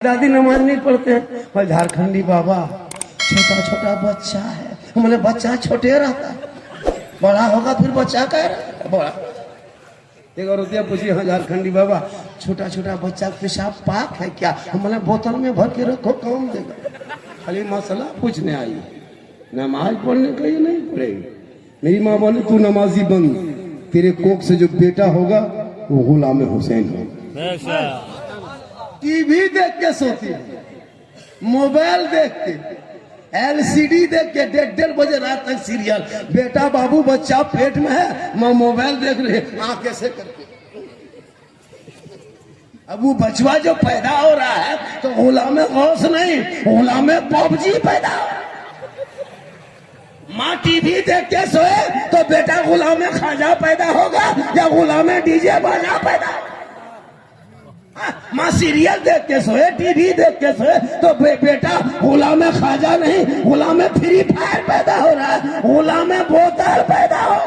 दादी नमाज नहीं पढ़ते हैं और झारखंडी बाबा छोटा छोटा बच्चा है। मैंने बच्चा छोटे रहता है, बड़ा होगा फिर बच्चा कह रहा है बड़ा। एक और रुपया पूछिए, हाँ झारखंडी बाबा छोटा छोटा बच्चा पेशाब पाक है क्या? मैंने बोतल में भर के रखो, कौन देगा? खाली मसला पूछने आई, नमाज पढ़ने का ये नहीं पड़ेगी। मेरी माँ बोले तू नमाजी बन, तेरे कोख से जो बेटा होगा वो गुलाम हुसैन होगा। टीवी देख के सोती है, मोबाइल देख के, एलसीडी देख के 1:30 बजे रात तक सीरियल। बेटा बाबू बच्चा पेट में है, मैं मोबाइल देख रहे आंख कैसे करके। अब वो बचवा जो पैदा हो रहा है तो गुलाम गौस नहीं, गुलाम पबजी पैदा हो। माँ टीवी देख के सोए तो बेटा गुलाम खाजा पैदा होगा या गुलाम डीजे बाजा पैदा होगा। माँ सीरियल देख के सोए, टीवी देख के सोए तो बेटा गुलाम खाजा नहीं, गुलाम फ्री फायर पैदा हो रहा है, गुलाम बोतल पैदा हो,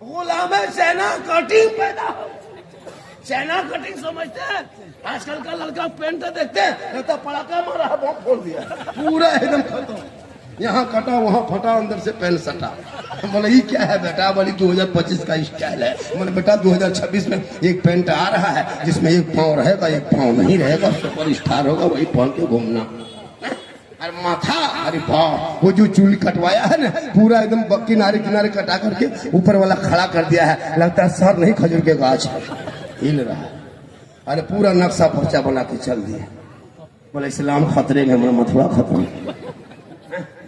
गुलाम सेना कटिंग पैदा हो। सेना कटिंग समझते हैं? आजकल का लड़का पेंट देखते हैं तो पड़ाका मारा, बम फोड़ दिया, पूरा एकदम खत्म। यहाँ कटा वहाँ फटा, अंदर से पेन सटा। बोले ये क्या है बेटा? बोली 2025 का स्टाइल है। मैंने बेटा 2026 में एक पेंट आ रहा है जिसमें एक पाँव रहेगा एक पाँव नहीं रहेगा, सुपर स्टार होगा, वही पहन के घूमना। अरे माथा, अरे भाव, वो जो चूल कटवाया है ना पूरा एकदम किनारे किनारे कटा करके ऊपर वाला खड़ा कर दिया है, लगता है सर नहीं खजूर के गाछ हिल रहा है। अरे पूरा नक्शा पर्चा बना के चल दिया। बोले इस्लाम खतरे में, हमारा मथुरा खत्म।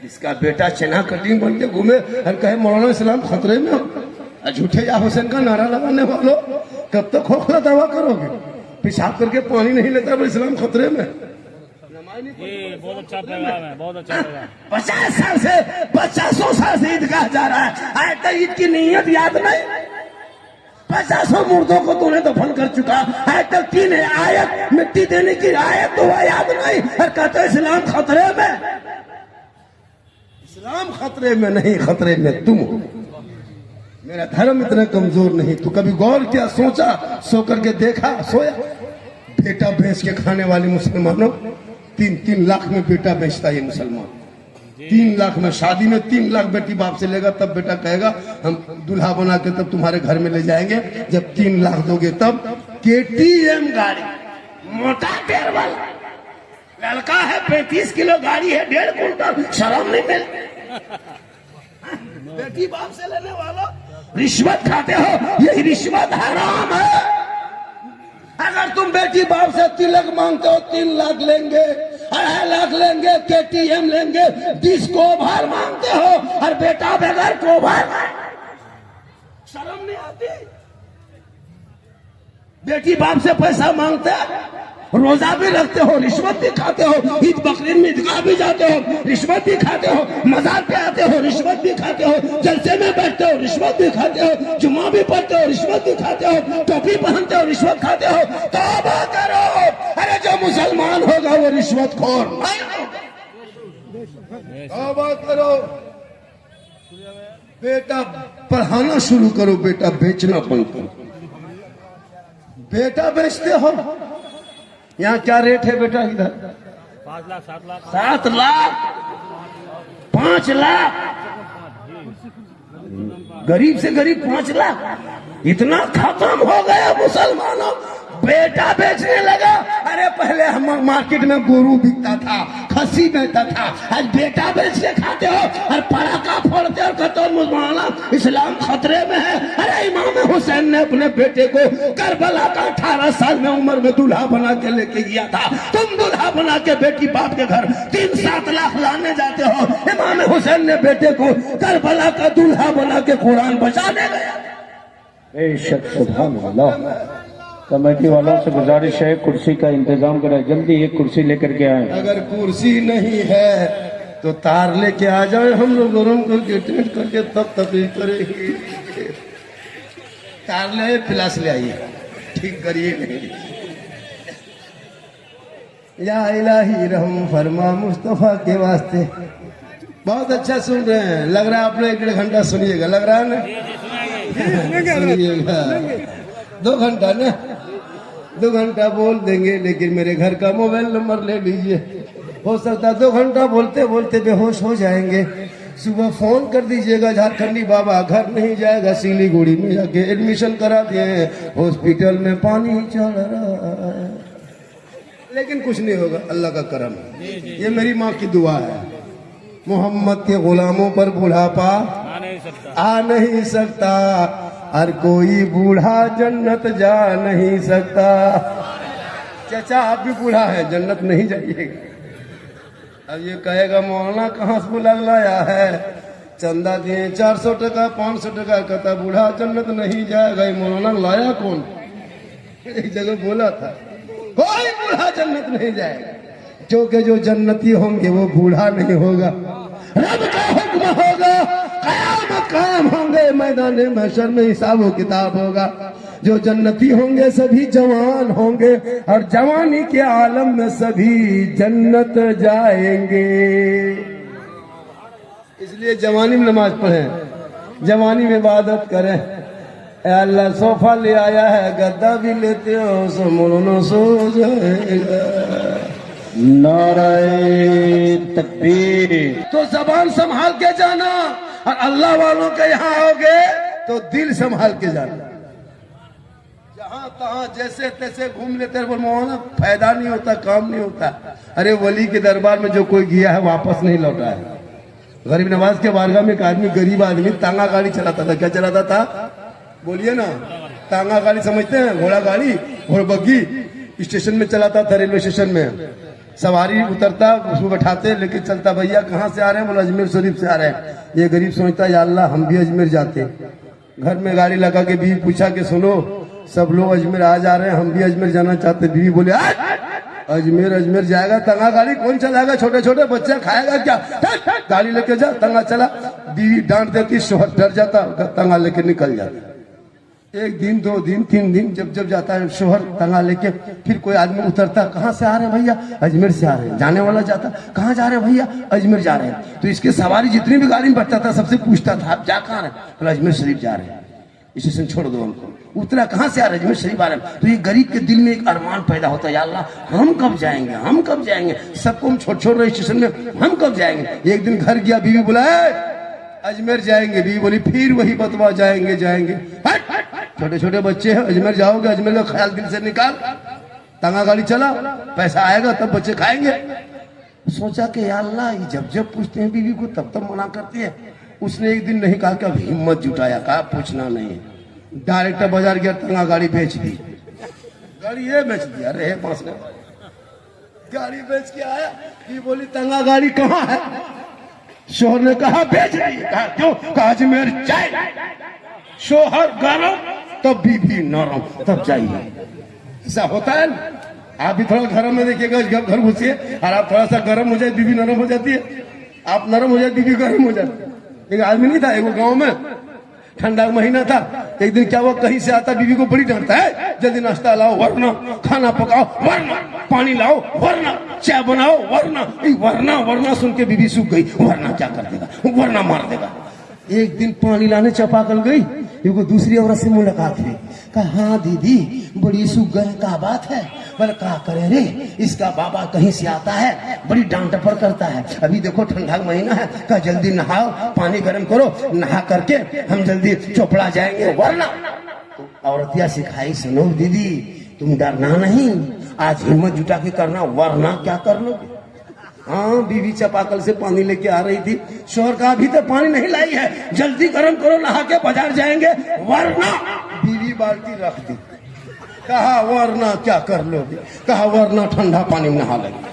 इसका बेटा चना कटिंग बन के घूमे और कहे मौलाना इस्लाम खतरे में हो। झूठे या हुसैन का नारा लगाने वालों, कब तक खोखला दावा करोगे? पेशाब करके पानी नहीं लेता तो इस्लाम खतरे में। बहुत अच्छा पैगाम है, बहुत अच्छा पैगाम। 50 साल से 50 साल से ईदगाह जा रहा है, आज तक ईद की नीयत याद नहीं। 50 मुर्दों को तूने दफन कर चुका, आज तक 3 आयत मिट्टी देने की आयत तो याद नहीं, और कहते इस्लाम खतरे में। इस्लाम खतरे में नहीं, खतरे में तुम हो। मेरा धर्म इतना कमजोर नहीं। तू कभी गौर किया, सोचा, सो करके देखा, सोया? बेटा बेच के खाने वाले मुसलमानों 3 लाख में बेटा बेचता है मुसलमान। 3 लाख में, शादी में 3 लाख बेटी बाप से लेगा, तब बेटा कहेगा हम दूल्हा बना के तब तुम्हारे घर में ले जाएंगे। जब 3 लाख दोगे तब KTM गाड़ी, मोटा टायर वाला लड़का है, 35 किलो गाड़ी है, 1.5 कुंटल, शर्म नहीं मिलती? बेटी बाप से लेने वालों रिश्वत खाते हो, यही रिश्वत हराम है। अगर तुम बेटी बाप से तिलक मांगते हो 3 लाख लेंगे, 2.5 लाख लेंगे, KTM लेंगे, 20 कोभार मांगते हो और बेटा बगैर कोभार, शर्म नहीं आती? बेटी बाप से पैसा मांगते हो, रोजा भी रखते हो, रिश्वत भी खाते हो, ईद बकरीद में ईदगाह भी जाते हो, रिश्वत भी खाते हो, मजार पे आते हो, रिश्वत भी खाते हो, जलसे में बैठते हो, रिश्वत भी खाते हो, जुम्मा भी पढ़ते हो, रिश्वत भी खाते हो, टोपी पहनते हो, रिश्वत खाते हो। तौबा करो। अरे जो मुसलमान होगा वो रिश्वत खोर नहीं होगा। तौबा करो। बेटा पढ़ाना शुरू करो, बेटा बेचना बंद करो। बेटा बेचते हो, यहाँ क्या रेट है बेटा? इधर 5 लाख 7 लाख 7 लाख 5 लाख, गरीब से गरीब 5 लाख। इतना खत्म हो गया मुसलमानों, बेटा बेचने लगा। अरे पहले हम मार्केट में गोरू बिकता था, खसी बेचता था, आज बेटा बेच के खाते हो और पड़ाका फोड़ते हो, कहते हो मुसलमान इस्लाम खतरे में है। अरे इमाम हुसैन ने अपने बेटे को करबला का 18 साल में उम्र में दूल्हा बना के लेके गया था। तुम दूल्हा बना के बेटी बाप के घर 3-7 लाख लाने जाते हो। इमाम हुसैन ने बेटे को करबला का दूल्हा बना के कुरान बचाने गया। बेशक सुभान अल्लाह। कमेटी वालों से गुजारिश है कुर्सी का इंतजाम करें, जल्दी एक कुर्सी लेकर के आए। अगर कुर्सी नहीं है तो तार लेके आ जाए, हम लोग गरम करके टेंट करके तब तकलीफ करेंगे। तार ले प्लास ले आइए, ठीक करिए नहीं। या इलाही रहम फरमा मुस्तफा के वास्ते। बहुत अच्छा सुन रहे हैं, लग रहा है आप लोग 1.5 घंटा सुनिएगा, लग रहा है ना? सुनिएगा 2 घंटा ना। 2 घंटा बोल देंगे, लेकिन मेरे घर का मोबाइल नंबर ले लीजिए, हो सकता है 2 घंटा बोलते बोलते बेहोश हो जाएंगे। सुबह फोन कर दीजिएगा, झारखंडी बाबा घर नहीं जाएगा, सिलीगुड़ी में जाके एडमिशन करा दिए हैं, हॉस्पिटल में पानी चल रहा है, लेकिन कुछ नहीं होगा, अल्लाह का करम है। ये मेरी माँ की दुआ है। मोहम्मद के गुलामों पर बुढ़ापा आ नहीं सकता, हर कोई बूढ़ा जन्नत जा नहीं सकता। चाचा आप भी बूढ़ा है, जन्नत नहीं जाइएगा। अब ये कहेगा मौलाना कहाँ से लाया है, चंदा दिए 400 टका 500 टका, कहता बूढ़ा जन्नत नहीं जाएगा। ये मौलाना लाया कौन? एक जगह बोला था कोई बूढ़ा जन्नत नहीं जाएगा, जो जन्नती होंगे वो बूढ़ा नहीं होगा। रब का हुक्म होगा, क़यामत कायम होंगे, मैदान महशर में हिसाब व किताब होगा। जो जन्नती होंगे सभी जवान होंगे, और जवानी के आलम में सभी जन्नत जाएंगे। इसलिए जवानी में नमाज पढ़ें, जवानी में इबादत करें। ए अल्लाह सोफा ले आया है, गद्दा भी लेते हो, सो मौलाना सो जाएगा। नाराए तकबीर। तो जबान संभाल के जाना, और अल्लाह वालों के यहाँ आओगे तो दिल संभाल के जाना। जहां तहां जैसे तैसे घूम लेते बोल मौलाना फायदा नहीं होता, काम नहीं होता। अरे वली के दरबार में जो कोई गया है वापस नहीं लौटा है। गरीब नवाज के बारगाह में एक आदमी, गरीब आदमी तांगा गाड़ी चलाता था। क्या चलाता था? बोलिए ना। तांगा गाड़ी समझते हैं? घोड़ा गाड़ी, घोड़ बग्गी स्टेशन में चलाता था, रेलवे स्टेशन में। सवारी उतरता, उसको बैठाते, लेके चलता। भैया कहाँ से आ रहे हैं? बोला अजमेर शरीफ से आ रहे हैं। ये गरीब सोचता या अल्लाह हम भी अजमेर जाते। घर में गाड़ी लगा के बीवी पूछा कि सुनो सब लोग अजमेर आ जा रहे हैं, हम भी अजमेर जाना चाहते। बीवी बोले अजमेर जाएगा, तंगा गाड़ी कौन चलाएगा? छोटे छोटे बच्चे खाएगा क्या? गाड़ी लेके जा, तंगा चला। बीवी डांट देती, शोहर डर जाता, तंगा लेके निकल जाता। 1 दिन 2 दिन 3 दिन जब जाता है शोहर तंगा लेके, फिर कोई आदमी उतरता, कहाँ से आ रहे हैं भैया? अजमेर से आ रहे हैं। जाने वाला जाता, कहाँ जा रहे हैं भैया? अजमेर जा रहे हैं। तो इसके सवारी जितनी भी गाड़ी में बैठता था सबसे पूछता था आप जा कहाँ रहे? बोला अजमेर शरीफ जा रहे हैं। स्टेशन छोड़ दो हमको। उतरा, कहाँ से आ रहे? अजमेर शरीफ आ रहे हैं। तो ये गरीब के दिल में एक अरमान पैदा होता है, या अल्लाह हम कब जाएंगे, हम कब जाएंगे? सबको हम छोड़ रहे स्टेशन में, हम कब जाएंगे? एक दिन घर गया, बीवी बोला अजमेर जाएंगे। बीवी बोली फिर वही बतवा, जाएंगे। छोटे छोटे बच्चे हैं, अजमेर जाओगे? अजमेर का ख्याल दिल से निकाल। तंगा गाड़ी चला, पैसा आएगा तब बच्चे खाएंगे। सोचा कि या अल्लाह जब पूछते हैं बीवी को तब मना करती है। उसने एक दिन नहीं कहा कि अब हिम्मत जुटाया, कहा पूछना नहीं है। डायरेक्ट बाजार गया, तंगा गाड़ी बेच दी। गाड़ी ये बेच दिया, अरे पास ने गाड़ी बेच के आया। ये बोली तंगा गाड़ी कहाँ है? शोहर ने कहा बेच रही है। कहा क्यों? कहा अजमेर जाए। शोहर गरम तब बीवी नरम, तब जाइए। ऐसा होता है ना? आप भी थोड़ा घर में देखिएगा, घर घुसिए और आप थोड़ा सा गर्म हो जाए, बीवी नरम हो जाती है। आप नरम हो जाए, बीवी गर्म हो जाती है। एक आदमी नहीं था, एक गांव में ठंडा महीना था। एक दिन क्या हुआ, कहीं से आता, बीवी को बड़ी डांटता है, जल्दी नाश्ता लाओ वरना, खाना पकाओ वरना, पानी लाओ वरना, चाय बनाओ वरना सुन के बीवी सूख गई। वरना क्या कर देगा? वरना मार देगा। एक दिन पानी लाने चापाकल गई, एगो दूसरी औरत से मुलाकात हुई। कहा हाँ दीदी बड़ी सुगर का बात है। बोले क्या करे रे, इसका बाबा कहीं से आता है, बड़ी डांट टपर करता है। अभी देखो ठंडा महीना है, कहा जल्दी नहाओ, पानी गर्म करो, नहा करके हम जल्दी चोपड़ा जाएंगे वरना। औरतिया सिखाई, सुनो दीदी तुम डरना नहीं, आज हिम्मत जुटा के करना, वरना क्या कर लोगे? हाँ, बीवी चापाकल से पानी लेके आ रही थी। शोहर का अभी तो पानी नहीं लाई है, जल्दी गर्म करो, नहा के बाजार जाएंगे वरना। बीवी बाल्टी रख दी। कहा वरना क्या कर लोगे? कहा वरना ठंडा पानी में नहा लेंगे,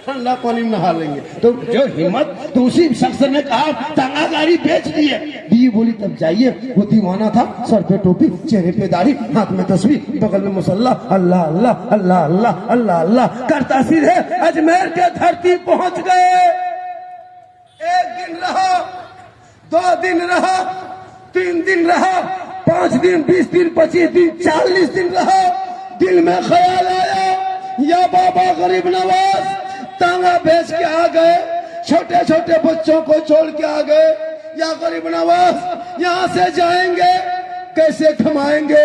ठंडा पानी में नहा लेंगे। तो जो हिम्मत, तो उसी शख्स ने कहा तंगा गाड़ी बेच दी है। बीवी बोली तब जाइए। वो दीवाना था, सर पे टोपी, चेहरे पे दाढ़ी, हाथ में तस्बीह, बगल में मुसल्ला, अल्लाह अल्लाह अल्लाह अल्लाह अल्लाह अल्लाह करता सीधे अजमेर के धरती पहुंच गए। 1 दिन रहा, 2 दिन रहा, 3 दिन रहा, 5 दिन, 20 दिन, 25 दिन, 40 दिन रहा। दिल में ख्याल आया, या बाबा गरीब नवाज तांगा बेच के आ गए, छोटे छोटे बच्चों को छोड़ के आ गए। या गरीब नवाज यहाँ से जाएंगे कैसे कमाएंगे?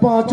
5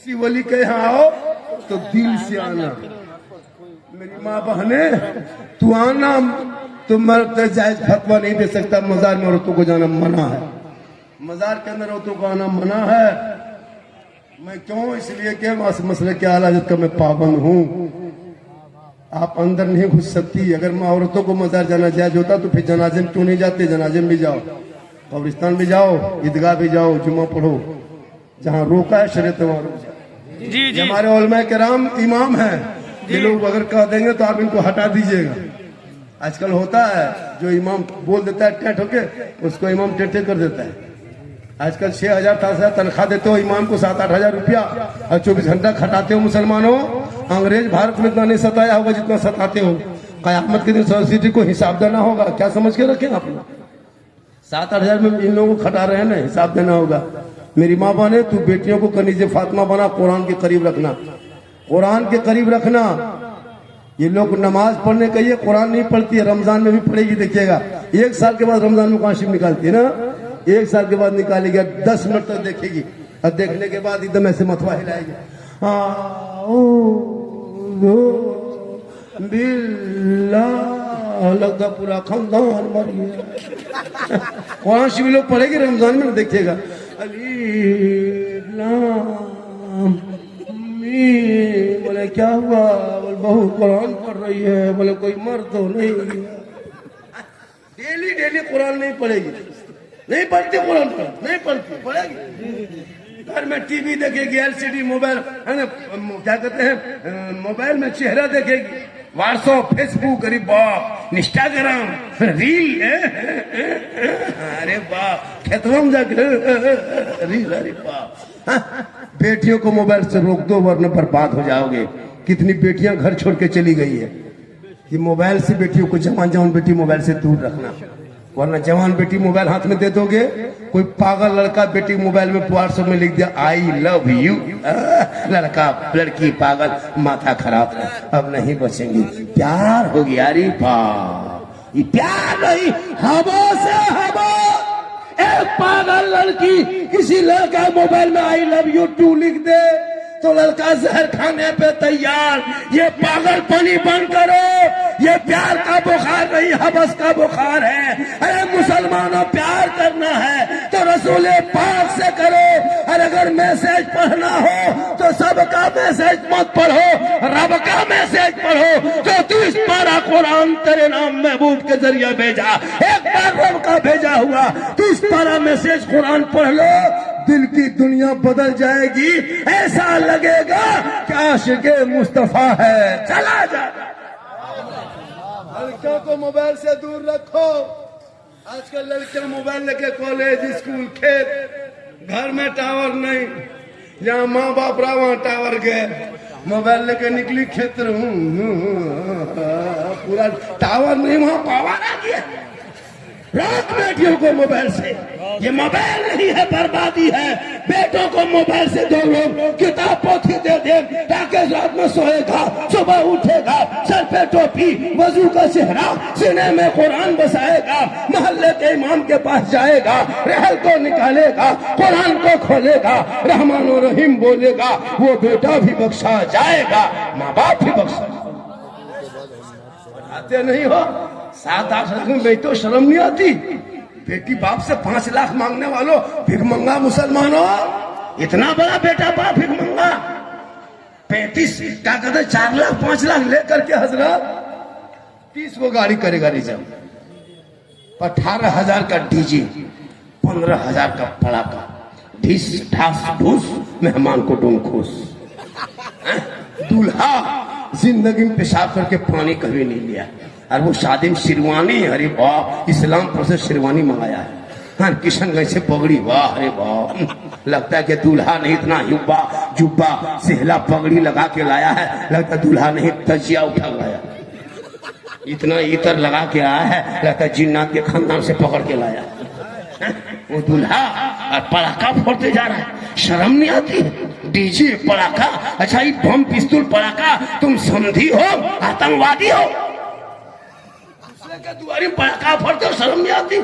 किसी वली के यहाँ आओ तो दिल से आना। मेरी माँ बहने, तू आना, तो मर्द जायज फतवा नहीं दे सकता। मजार में औरतों को जाना मना है, मजार के अंदर औरतों को आना मना है। मैं क्यों? इसलिए कि मसले के आला हज़रत का मैं पाबंद हूँ। आप अंदर नहीं घुस सकती। अगर मैं औरतों को मजार जाना जायज होता तो फिर जनाजे में क्यों नहीं जाते? जनाजे में भी जाओ, कब्रिस्तान भी जाओ, ईदगाह भी जाओ, जुम्मा पढ़ो, जहाँ रोका है शरीयत वहाँ रुक जाओ। जी जी हमारे उलमा किराम इमाम हैं, ये लोग अगर कह देंगे तो आप इनको हटा दीजिएगा। आजकल होता है जो इमाम बोल देता है टेट होके, उसको इमाम टेटे कर देता है। आजकल 6,000 7,000 तनख्वाह देते हो इमाम को, 7-8 हजार रुपया, और 24 घंटा खटाते हो। मुसलमानों, अंग्रेज भारत में इतना नहीं सताया होगा जितना सताते हो। कयामत के दिन सोसाइटी को हिसाब देना होगा। क्या समझ के रखें अपना? 7-8 हजार में इन लोगों को खटा रहे हैं ना, हिसाब देना होगा। मेरी माँ बने, तू बेटियों को कनीज़े फातिमा बना, कुरान के करीब रखना, कुरान के करीब रखना। ये लोग नमाज पढ़ने कहिए, कुरान नहीं पढ़ती है, रमजान में भी पढ़ेगी। देखिएगा 1 साल के बाद रमजान में काशिफ निकालती है ना, 1 साल के बाद निकालेगी, 10 मिनट तक देखेगी, और देखने के बाद एकदम ऐसे मथवा हिलाएगी। बिल्लाह, लगता पूरा खानदान मर गया। कुरान शिव लोग पढ़ेगी रमजान में, देखिएगा। अलीफ लाम मीम। बोले क्या हुआ? बोले बहू कुरान पढ़ रही है। बोले कोई मर तो नहीं गया। डेली डेली कुरान नहीं पढ़ेगी, नहीं पढ़ती कुरान, नहीं पढ़ती, पढ़ेगी। घर में टीवी देखेगी, एलसीडी मोबाइल है ना, क्या कहते हैं, मोबाइल में चेहरा देखेगी, व्हाट्सएप, फेसबुक, अरे बाप, इंस्टाग्राम, रील, अरे बाप, खेतों में जाके रील, अरे बाप। बेटियों को मोबाइल से रोक दो वरना बर्बाद हो जाओगे। कितनी बेटियां घर छोड़ के चली गई है। ये मोबाइल से बेटियों को, जवान बेटी मोबाइल से दूर रखना, वरना जवान बेटी मोबाइल हाथ में दे दोगे, कोई पागल लड़का बेटी मोबाइल में व्हाट्सएप में लिख दिया आई लव यू, लड़का लड़की पागल, माथा खराब है, अब नहीं बचेंगे। प्यार हो गया, अरे बाप, ये प्यार नहीं, हवा से हवा। एक पागल लड़की किसी लड़का मोबाइल में आई लव यू 2 लिख दे तो लड़का जहर खाने पे तैयार। ये पागलपनी बंद करो, ये प्यार का बुखार नहीं, हवस का बुखार है। अरे मुसलमानों, प्यार करना है तो रसूल पाक से करो, और अगर मैसेज पढ़ना हो तो सबका मैसेज मत पढ़ो, रब का मैसेज पढ़ो। जो 30 पारा कुरान तेरे नाम महबूब के जरिए भेजा, एक बार रब का भेजा हुआ 30 पारा मैसेज कुरान पढ़ लो, दिल की दुनिया बदल जाएगी। ऐसा लगेगा कि आशिक़े मुस्तफा है। चला जा। लड़कियों को मोबाइल से दूर रखो। आजकल लड़कियां मोबाइल लेके कॉलेज, स्कूल, खेत, घर में टावर नहीं, जहाँ माँ बाप रहा वहाँ टावर गए, मोबाइल लेके निकली खेत पूरा टावर नहीं, वहाँ पावर आ गया। रात बेटियों को मोबाइल से, ये मोबाइल नहीं है, बर्बादी है। बेटों को मोबाइल से दो लोग किताब पोथी दे दे ताकि रात में सोएगा, सुबह उठेगा, सर पे टोपी, वजू का चेहरा, सीने में कुरान बसाएगा, मोहल्ले के इमाम के पास जाएगा, रहल को निकालेगा, कुरान को खोलेगा, रहमान और रहीम बोलेगा, वो बेटा भी बख्शा जाएगा, माँ बाप भी बख्शा। आते नहीं हो 7-8 लाख में तो शर्म नहीं आती। बेटी बाप से 5 लाख मांगने वालों, भिखमंगा मुसलमानों, इतना बड़ा बेटा बाप भिखमंगा। 35 क्या कहते 4 लाख 5 लाख लेकर के हजरत 30 को गाड़ी करेगा रिजर्व, 18,000 का डीजे, 15,000 का पड़ाका, ढीस ढास ढूस, मेहमान को डूम खुश। दूल्हा जिंदगी में पेशाब करके पानी कभी नहीं लिया, और वो शादी में शेरवानी, अरे वाह, इस्लामपुर से शेरवानी मंगाया है। हाँ, किशनगंज से पगड़ी, वाह अरे वाह, लगता है कि दूल्हा नहीं, इतना युब्बा जुब्बा सेहला पगड़ी लगा के लाया है, लगता है दूल्हा नहीं तजिया उठा लाया, इतना इतर लगा के आया है, लगता है जिन्नात के खानदान से पकड़ के लाया। वो दूल्हा और पड़ाका फोड़ते जा रहा है, शर्म नहीं आती? डीजे पड़ाका, अच्छा ये बम पिस्तौल पड़ाका, तुम समझी हो, आतंकवादी हो? दूसरे के दुआरे पड़ाका फोड़ते हो, शर्म नहीं आती?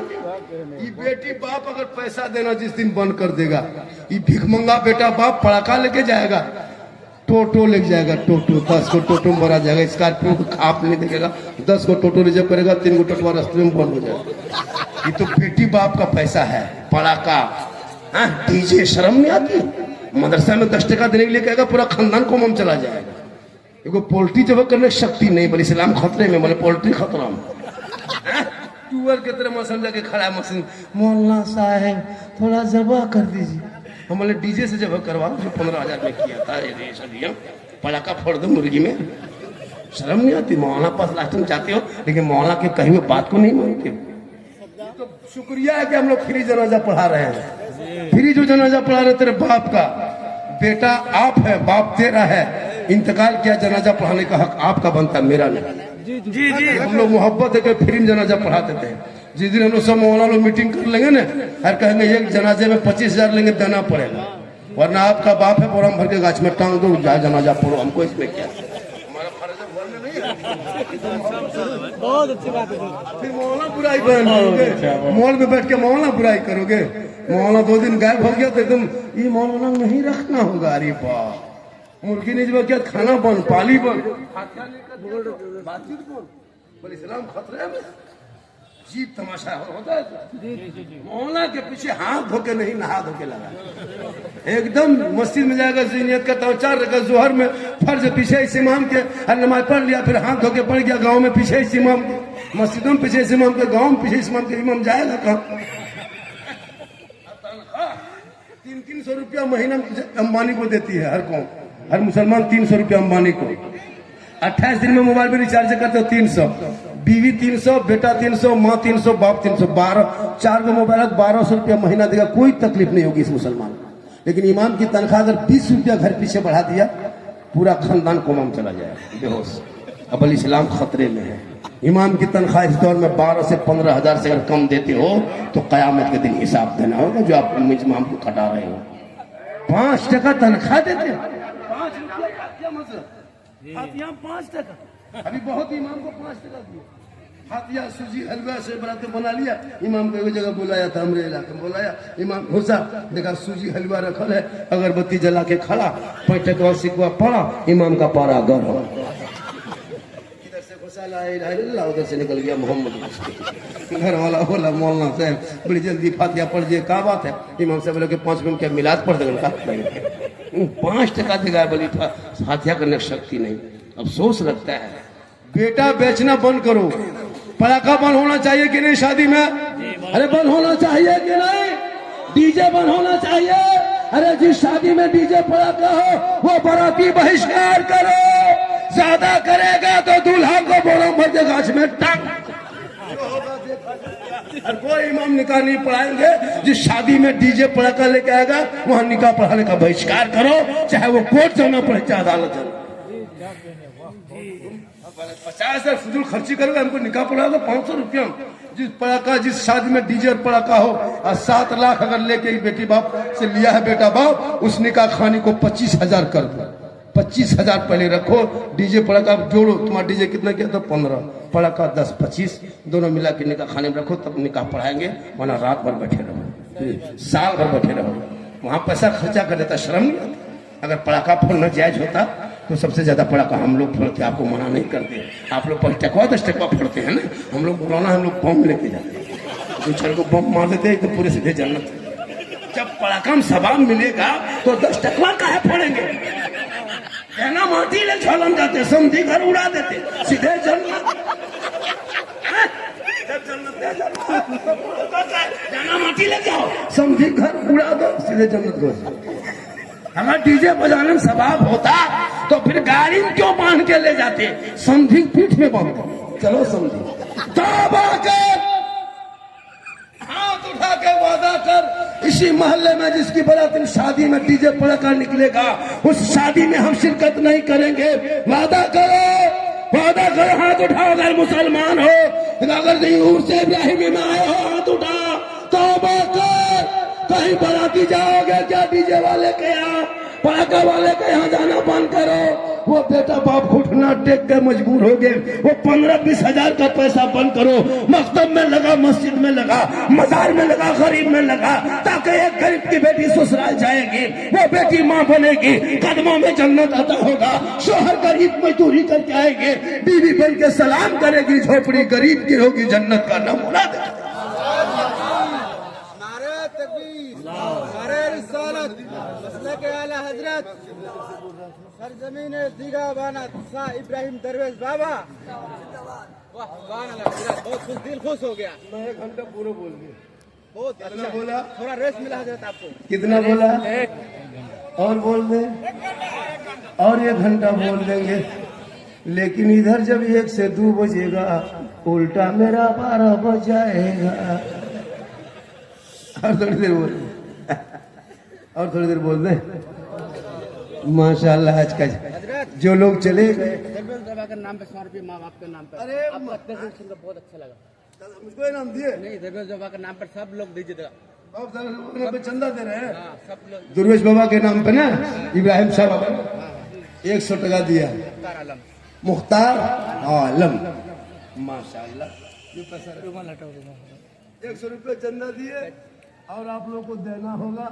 ये बेटी बाप अगर पैसा देना जिस दिन बंद कर देगा, ये भिखमंगा बेटा बाप पड़ाका लेके जाएगा, टोटो लेके जाएगा, टोटो 10 को टोटो में भरा जाएगा, स्कॉर्पियो को खाप नहीं देगा, 10 को टोटो रिजर्व करेगा, 3 को टोटो रास्ते में बंद हो जाएगा। ये तो बेटी बाप का पैसा है, पड़ाका। हाँ, डीजे शर्म नहीं आती? मदरसा में 10 टका देने के लिए कहेगा पूरा खानदान को मम चला जाएगा। एगो पोल्ट्री जब करने शक्ति नहीं, बोले इस्लाम खतरे में, बोले पोल्ट्री खतरा में। टूअर के तरह मौसम जाके खड़ा मशीन, मौलाना साहब थोड़ा जबा कर दीजिए। हम बोले डीजे से जबा करवाओ, जो 15,000 में किया था ये सदिया, पटाखा फोड़ दो मुर्गी में। शर्म नहीं आती? मौलाना पास लास्ट में जाते हो, लेकिन मौलाना के कही हुए बात को नहीं मानते हो। तो शुक्रिया है कि हम लोग फ्री जनाजा पढ़ा रहे हैं। फ्री जो जनाजा पढ़ा रहे तेरे बाप का, बेटा आप है, बाप तेरा है, इंतकाल किया, जनाजा पढ़ाने का हक आपका बनता, मेरा नहीं। जी जी, हम लोग मोहब्बत है कि फ्री में जनाजा पढ़ा देते हैं। जिस दिन हम लोग सब मौलाना लोग मीटिंग कर लेंगे ना, और कहेंगे एक जनाजे में 25,000 लेंगे, देना पड़ेगा, वरना आपका बाप है बोराम भर के गाछ में टांग दो, जाए जनाजा पढ़ो, हमको इसमें क्या, हमारा फर्ज है, घर में नहीं है। बहुत अच्छी बात है। फिर मौलाना बुराई करोगे, मॉल में बैठ के मौलाना बुराई करोगे। मौलाना 2 दिन गायब हो गया तो एकदम ये मौलाना नहीं रखना होगा। अरे बाप, मुर्गी नहीं जब क्या खाना बन, पाली बन, बातचीत बन, बोले इस्लाम खतरे में। जीप तमाशा होता है। मौलाना के पीछे हाथ धो के नहीं, नहा धो के लगा। एकदम मस्जिद में जाएगा, ज़िन्नियत का तवचार रखा, जोहर में फर्ज पीछे इस इमाम के, और नमाज पढ़ लिया, फिर हाथ धो के पड़ गया, गांव में पीछे इस इमाम के, मस्जिदों में पीछे इस इमाम के, गांव में पीछे इस इमाम के। इमाम जाएगा कहाँ? 300 रुपया महीना अंबानी को देती है हर कौम, हर मुसलमान 300 रुपया अंबानी को। 28 दिन में मोबाइल में रिचार्ज करते हो 300, बीवी 300, बेटा 300, माँ 300, बाप 300, 4 को मोबाइल 1200 रुपया महीना देगा, कोई तकलीफ नहीं होगी इस मुसलमान को। लेकिन इमाम की तनख्वाह अगर 20 रुपया घर पीछे बढ़ा दिया, पूरा खानदान कोमम चला जाएगा, बेहोश। अब इस्लाम खतरे में है। इमाम की तनख्वाह इस दौर में 12 से 15,000 से अगर कम देते हो तो कयामत के दिन हिसाब देना होगा, जो आप इमाम को कटा रहे हो। 5 टका तनख्वाह देते हो, 5 रुपया का क्या मतलब? आप यहाँ 5 टका, अभी बहुत इमाम को 5 टका दिए। हाथिया सूजी हलवा से बराते बना लिया, इमाम को एक जगह बुलाया था, हमरे इलाके में बुलाया, इमाम घुसा, देखा सूजी हलवा रखल है, अगरबत्ती जला के खड़ा, 5 टका सिकवा पड़ा, इमाम का पारा गर्म। इधर से घुसा ला उधर से निकल गया मोहम्मद। घर वाला बोला मौलाना साहब बड़ी जल्दी फातिया पढ़ दिए, क्या बात है? इमाम साहब बोले कि 5 मिनट क्या मिलाद पढ़ देगा? 5 टका देगा, बोली फातिया करने की शक्ति नहीं। अफसोस लगता है। बेटा बेचना बंद करो, पटाखा बंद होना चाहिए कि नहीं शादी में? अरे बंद होना चाहिए कि नहीं? डीजे बंद होना चाहिए। अरे जिस शादी में डीजे पटाखा हो वो बाराती बहिष्कार करो, ज्यादा करेगा तो दूल्हा को बोरा भर के गाछ में टांग। और कोई इमाम निकाह नहीं पढ़ाएंगे। जिस शादी में डीजे पटाखा लेके आएगा वहां निकाह पढ़ाने का बहिष्कार करो, चाहे वो कोर्ट जाना पड़े चाहे अदालत जाना। 50,000 फजूल खर्ची करोगे, हमको निकाह पढ़ाओगे 500 रुपया। जिस पड़ाका, जिस शादी में डीजे और पड़ाका हो, और 7 लाख अगर लेके बेटी बाप से लिया है बेटा बाप, उस निकाह खानी को 25,000 कर दो। 25,000 पहले रखो, डीजे पड़ाका जोड़ो, तुम्हारा डीजे कितना किया था? 15, पड़ाका 10, 25 दोनों मिला के निकाह खाने में रखो, तब निकाह पढ़ाएंगे। वरना रात भर बैठे रहो, साल भर बैठे रहो, वहां पैसा खर्चा कर देता, शर्म नहीं आता? अगर पड़ाका फोड़ना जायज होता तो सबसे ज्यादा पड़ाका हम लोग फोड़ते, आपको मना नहीं करते। आप लोग 5 टका 10 टका फोड़ते हैं ना, हम लोग बुलाना, हम लोग बम लेके जाते हैं, 2-4 को बम मार देते हैं तो पूरे सीधे जन्नत। जब पड़ाका में सवाब मिलेगा तो 10 टका काहे फोड़ेंगे? कहना माटी ले छालम जाते, समझी घर उड़ा देते, सीधे जन्नत। जाना माटी ले जाओ, समझी घर उड़ा दो, सीधे जन्नत घुस। अगर डीजे बजाने में सवाब होता तो फिर गाड़ी में क्यों बांध के ले जाते? समझी पीठ में बांध। चलो समझी, तौबा कर, हाथ उठा के वादा कर, इसी मोहल्ले में जिसकी बारात शादी में डीजे पड़ाका निकलेगा, उस शादी में हम शिरकत नहीं करेंगे। वादा करो, वादा करो, हाथ उठाओ। अगर मुसलमान हो, अगर ज़िंगूर से इब्राहिमी में आए हो, हाथ उठा, तौबा कर। कहीं बाराती जाओगे क्या डीजे वाले के यहाँ? पड़ाका वाले के यहाँ जाना बंद करो। वो बेटा बाप घुटना टेक के मजबूर हो गए। वो 15-20 हजार का पैसा बंद करो, मकतब में लगा, मस्जिद में लगा, मजार में लगा, गरीब में लगा, ताकि एक गरीब की बेटी ससुराल जाएगी, वो बेटी माँ बनेगी, कदमों में जन्नत अता होगा। शोहर गरीब मजदूरी करके आएंगे, बीवी बन के सलाम करेगी, झोपड़ी गरीब की होगी, जन्नत का नमूना देगा। नारे तकबीर, नारे रिसालत, मसलक आला हजरत, सरजमीन दीगा बाना शाह इब्राहिम दरवेश बाबा। वाह सुभान अल्लाह हजरत, बहुत दिल खुश हो गया। मैं 1 घंटा पूरा बोल गया। बहुत कितना बोला? थोड़ा रेस्ट मिला हजरत आपको। कितना बोला? और बोल दे, और 1 घंटा बोल देंगे। लेकिन इधर जब 1 से 2 बजेगा, उल्टा मेरा 12 बज जाएगा। और थोड़ी देर बोल दे, और थोड़ी देर बोल दे। माशाल्लाह, आज का जो लोग चले गए, दरवेश बाबा के नाम पे 100 रुपये माँ बाप के नाम पे। अरे आपका तस्वीर सुनकर बहुत अच्छा लगा। मुझको इनाम दिए? नहीं, दरवेश बाबा के नाम पर सब लोग दीजिएगा। बाप सारे लोग यहाँ पे चंदा दे रहे हैं। हाँ, सब लोग। दुर्वेश बाबा के नाम पे ना, इब्राहिम साहब बाबा 100 टका दिया। मुख्तार आलम। मुख्तार आलम, माशाल्लाह। ये पैसा 100 रुपये चंदा दिए, और आप लोग को देना होगा,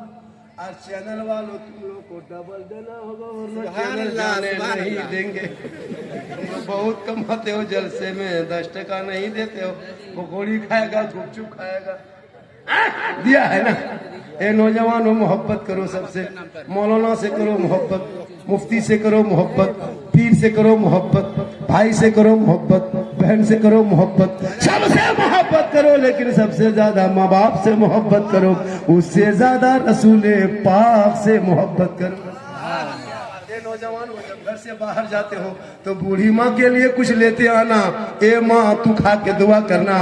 और चैनल वालों तुम लोग को डबल देना होगा, वरना चैनल जाने नहीं देंगे। तुम लोग बहुत कमाते हो जलसे में, 10 टका नहीं देते हो। पकौड़ी खाएगा, गुपचुप खाएगा, दिया है ना। ए नौजवानों, मोहब्बत करो सबसे, मौलाना से करो मोहब्बत, मुफ्ती से करो मोहब्बत, पीर से करो मोहब्बत, भाई से करो मोहब्बत, बहन से करो मोहब्बत, सबसे मोहब्बत करो। लेकिन सबसे ज्यादा माँ बाप से मोहब्बत करो, उससे ज्यादा रसूले पाक से मोहब्बत करो। ये नौजवान हो, जब घर से बाहर जाते हो तो बूढ़ी माँ के लिए कुछ लेते आना। ए माँ, तू खा के दुआ करना,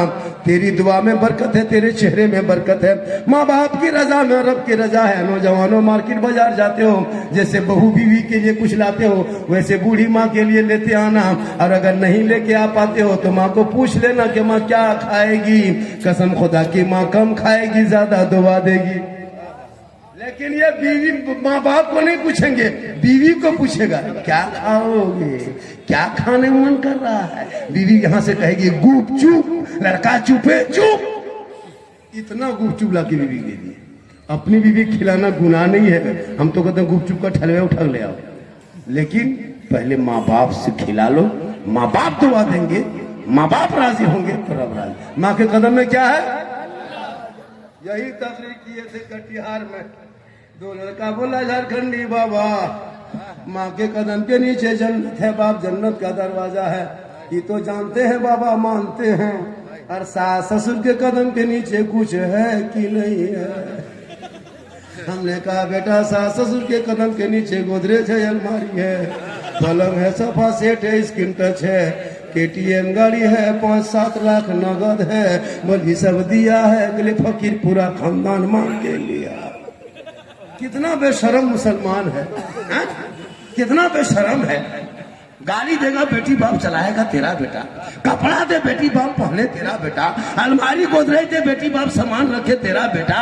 तेरी दुआ में बरकत है, तेरे चेहरे में बरकत है। माँ बाप की रजा में रब की रजा है। नौजवानों, मार्केट बाजार जाते हो, जैसे बहू बीवी के लिए कुछ लाते हो, वैसे बूढ़ी माँ के लिए लेते आना। और अगर नहीं लेके आ पाते हो तो माँ को पूछ लेना कि माँ क्या खाएगी। कसम खुदा की, माँ कम खाएगी, ज्यादा दुआ देगी। लेकिन ये बीवी माँ बाप को नहीं पूछेंगे, बीवी को पूछेगा, क्या खाओगे, क्या खाने में मन कर रहा है। बीवी यहाँ से कहेगी गुप चुप, लड़का चुपे चुप। इतना गुप चुप ला के बीवी के लिए। अपनी बीवी खिलाना गुनाह नहीं है, हम तो कहते हैं गुप चुप का ठलवे उठा ले आओ। लेकिन पहले माँ बाप से खिला लो, माँ बाप दुआ देंगे, माँ बाप राजी होंगे तो रब राजी। माँ के कदम में क्या है? यही तकरीर किए थे कटिहार में, 2 लड़का बोला झारखंडी बाबा, माँ के कदम के नीचे जन्नत है, बाप जन्नत का दरवाजा है। ये तो जानते हैं बाबा, मानते हैं, और सास ससुर के कदम के नीचे कुछ है कि नहीं है। हमने कहा बेटा, सास ससुर के कदम के नीचे गोदरेज है, अलमारी है, पलंग है, सोफा सेट है, स्क्रीन टच है, KTM गाड़ी है, 5-7 लाख नगद है, मौलवी सब दिया है, अगले फकीर पूरा खानदान मांग के लिया। कितना बेशरम मुसलमान है, हा? कितना बेशरम है। गाड़ी देगा बेटी बाप चलाएगा तेरा बेटा, कपड़ा दे बेटी बाप पहने तेरा बेटा, अलमारी गोदरेज दे बेटी बाप सामान रखे तेरा बेटा,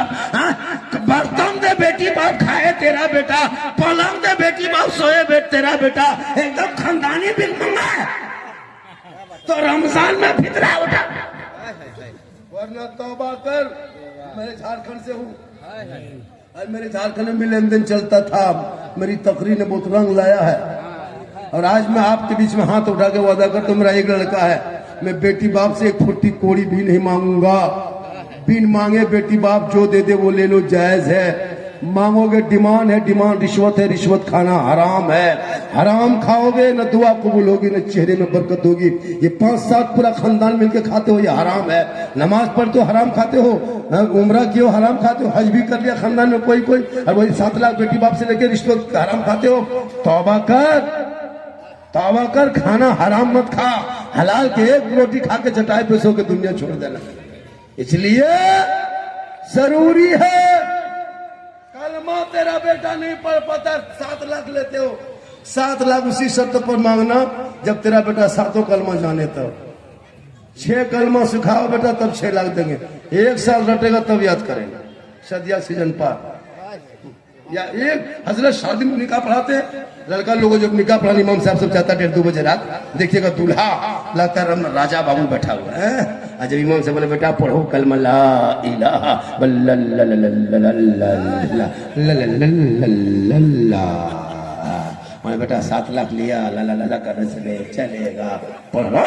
बर्तन दे बेटी बाप खाए तेरा बेटा, पलंग दे बेटी बाप सोए तेरा बेटा। एकदम खानदानी बिल मंगा है। तो रमजान में फितरा उठा, वरना तौबा कर। मैं झारखंड से हूँ, और मेरे झारखंड में लेन देन चलता था। मेरी तकरीर ने बहुत रंग लाया है, और आज मैं आपके बीच में हाथ उठा के वादा करता हूं, मेरा एक लड़का है, मैं बेटी बाप से 1 फुट्टी कोड़ी भी नहीं मांगूंगा। बिन मांगे बेटी बाप जो दे दे वो ले लो, जायज है। मांगोगे डिमांड है, डिमांड रिश्वत है, रिश्वत खाना हराम है। हराम खाओगे न दुआ कबूल होगी, न चेहरे में बरकत होगी। ये 5-7 पूरा खानदान मिलके खाते हो, ये हराम है। नमाज पढ़ते हो हराम खाते हो, उम्रा किए हो हराम खाते हो, हज भी कर लिया खानदान में कोई कोई, और वही 7 लाख बेटी बाप से लेके रिश्वत हराम खाते हो। तौबा कर, तौबा कर, खाना हराम मत खा, हलाल के 1 रोटी खा के चटाई पे सो के दुनिया छोड़ देना। इसलिए जरूरी है, कलमा तेरा बेटा नहीं पढ़ पाता, 7 लाख लेते हो, 7 लाख उसी शर्त पर मांगना जब तेरा बेटा 7 कलमा जाने तब। 6 कलमा सिखाओ बेटा, तब 6 लाख देंगे। 1 साल रटेगा तब याद करेंगे। सदिया सीजन पार। या एक हजरत शादी में निकाह पढ़ाते हैं, लड़का लोगों जब निकाह पढ़ाने इमाम साहब सब चाहता 1:30-2 बजे रात, देखिएगा दूल्हा लगता है राजा बाबू बैठा हुआ है। जब इमाम से बोले बेटा पढ़ो कलमा ला इलाहा मैंने बेटा 7 लाख लिया ला ला ला करने से चलेगा, पढ़ो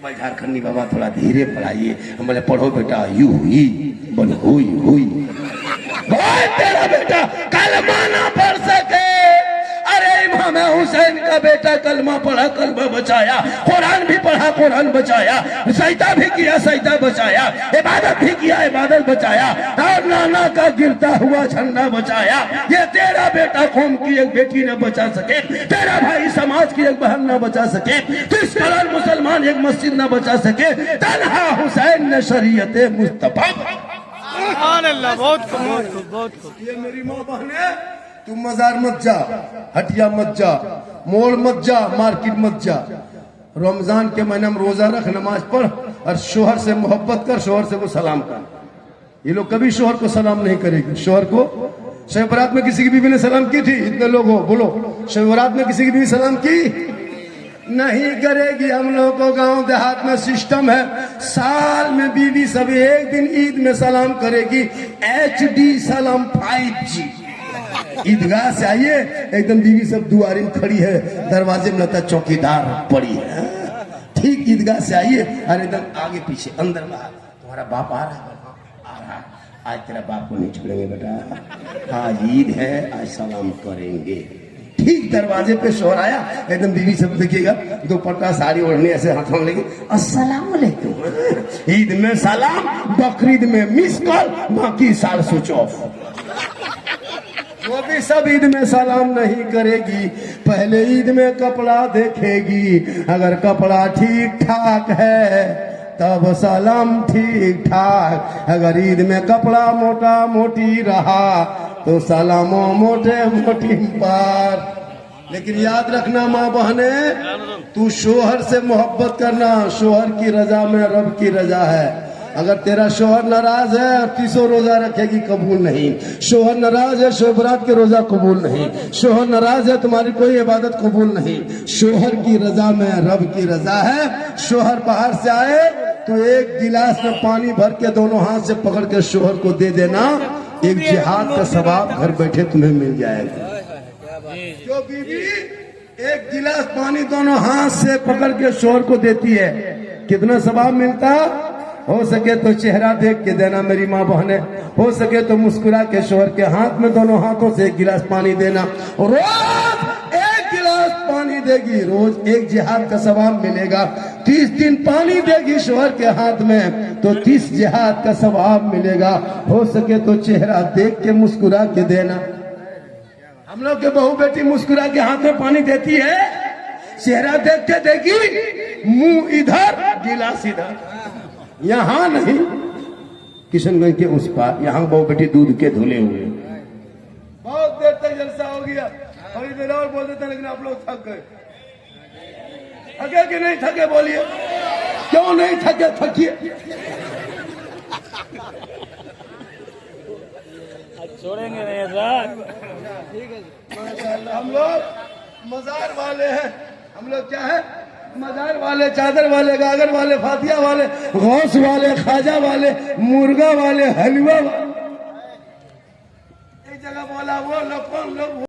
भाई झारखंडी बाबा थोड़ा धीरे पढ़ाइए। बोले पढ़ो बेटा यू ही बोल हुई भाई तेरा बेटा कलमा ना पढ़ सके, अरे इमाम हुसैन का बेटा कलमा पढ़ा कलमा बचाया, कुरान भी पढ़ा कुरान बचाया, सजदा भी किया सजदा बचाया, इबादत भी किया इबादत बचाया, और नाना का गिरता हुआ झंडा बचाया। ये तेरा बेटा कौम की एक बेटी न बचा सके, तेरा भाई समाज की एक बहन न बचा सके, किस कारण मुसलमान एक मस्जिद न बचा सके, तन्हा हुसैन ने शरीयत मुस्तफा। बहुत खूब। ये मेरी माँ बहने, तुम मजार मत जा, हटिया मत जा, मोड़ मत जा, मार्केट मत जा, रमजान के महीने में रोजा रख, नमाज पढ़, और शोहर से मोहब्बत कर, शोहर से वो सलाम कर। ये लोग कभी शोहर को सलाम नहीं करेगी। शोहर को शब बरात में किसी की बीवी ने सलाम की थी? इतने लोग हो बोलो, शब बरात में किसी की बीवी सलाम की नहीं करेगी। हम लोग को गांव देहात में सिस्टम है, साल में बीवी सब एक दिन ईद में सलाम करेगी, HD सलाम 5G। ईदगाह से आइए, एकदम बीवी सब दुआरी में खड़ी है, दरवाजे में लगता चौकीदार पड़ी है। ठीक ईदगाह से आइए, और एकदम आगे पीछे अंदर बाहर, तुम्हारा बाप आ रहा है, आज तेरा बाप को नहीं छोड़ेंगे बेटा, आज ईद है, आज सलाम करेंगे। ठीक दरवाजे पे शोर आया, एकदम बीवी सब देखिएगा दुपट्टा साड़ी ओढ़ने ऐसे हाथों में लेके अस्सलाम वालेकुम। ईद में सलाम, बकरीद में मिस कॉल, बाकी साल स्विच ऑफ। वो भी सब ईद में सलाम नहीं करेगी, पहले ईद में कपड़ा देखेगी, अगर कपड़ा ठीक ठाक है तब सलाम ठीक ठाक, अगर ईद में कपड़ा मोटा मोटी रहा तो सलामो मोटे मोटी पार। लेकिन याद रखना माँ बहने, तू शोहर से मोहब्बत करना, शोहर की रजा में रब की रजा है। अगर तेरा शोहर नाराज है और 300 रोजा रखेगी, कबूल नहीं। शोहर नाराज है, शब बरात के रोजा कबूल नहीं। शोहर नाराज है, तुम्हारी कोई इबादत कबूल नहीं। शोहर की रजा में रब की रजा है। शोहर बाहर से आए तो एक गिलास में पानी भर के दोनों हाथ से पकड़ के शोहर को दे देना, एक जिहाद का सवाब घर बैठे तुम्हें मिल जाएगा। जो बीवी एक गिलास पानी दोनों हाथ से पकड़ के शोहर को देती है, कितना सवाब मिलता? हो सके तो चेहरा देख के देना मेरी माँ बहने, हो सके तो मुस्कुरा के शोहर के हाथ में दोनों हाथों से एक गिलास पानी देना। रोज एक गिलास पानी देगी, रोज एक जिहाद का सवाब मिलेगा। 30 दिन पानी देगी शोहर के हाथ में तो 30 जिहाद का सवाब मिलेगा। हो सके तो चेहरा देख के मुस्कुरा के देना। हम लोग के बहू बेटी मुस्कुरा के हाथ में पानी देती है, चेहरा देख के देगी, मुंह इधर गिलास इधर, यहाँ नहीं। किशनगंज के उस पार, यहाँ बहु बेटी दूध के धुले हुए। बहुत देर तक जलसा हो गया, थोड़ी देर और बोल देते, लेकिन आप लोग थक गए। थके कि नहीं थके बोलिए, क्यों नहीं थके? थकिए। छोड़ेंगे नहीं सर। हम लोग मजार वाले हैं, हम लोग क्या है? मजार वाले, चादर वाले, गागर वाले, फातिया वाले, गौस वाले, खाजा वाले, मुर्गा वाले, हलवा वाले। एक जगह बोला वो लोग